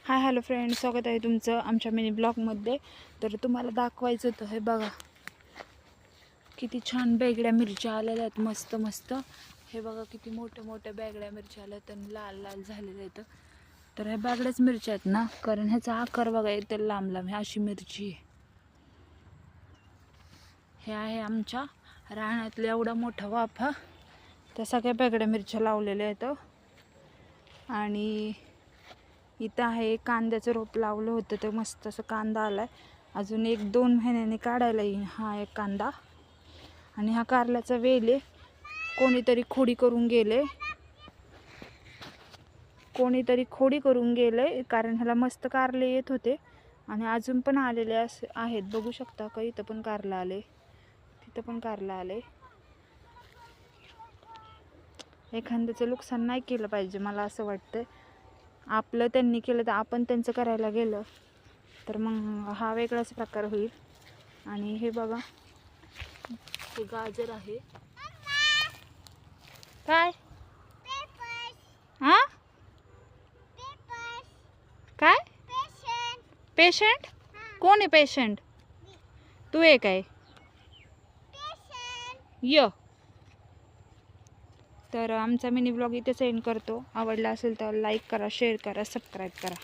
Hi hello friends, स्वागत आहे तुमचं आमच्या मिनी ब्लॉगमध्ये. तर तुम्हाला दाखवायचं होतं, हे बघा किती छान बेगड्या मिरच्या आलेल्या आहेत. मस्त मस्त. हे बघा किती मोठ्या मोठ्या बेगड्या मिरच्या आल्या आहेत आणि लाल लाल झालेल्या आहेत. तर ह्या बेगड्याच मिरच्या आहेत ना, कारण ह्याचा आकार बघा इथे लांब लांब. ही अशी मिरची आहे. हे आहे आमच्या रानातला एवढा मोठा वाफा. त्या सगळ्या बेगड्या मिरच्या लावलेल्या आहेत. आणि इथं आहे कांद्याचं रोप लावलं होतं, ते मस्त असं कांदा आलाय. अजून 1-2 महिन्यांनी काढायला येईल हा एक कांदा. आणि हा कारल्याचा वेल आहे. कोणीतरी खोडी करून गेले कारण ह्याला मस्त कारले येत होते. आणि अजून पण आलेले आहेत, बघू शकता का. इथं पण कारला आले, तिथं पण कारला आले. एखाद्याचं नुकसान नाही केलं पाहिजे, मला असं वाटतं. आपलं त्यांनी केलं तर आपण त्यांचं करायला गेलं तर मग हा वेगळाच प्रकार होईल. आणि हे बघा, हे गाजर आहे. काय हा काय पेशंट? कोण आहे पेशंट? तू आहे काय? य तर आमचा मिनी ब्लॉग इथे सेंड करतो. आवडला असेल तर लाईक करा, शेअर करा, सबस्क्राईब करा.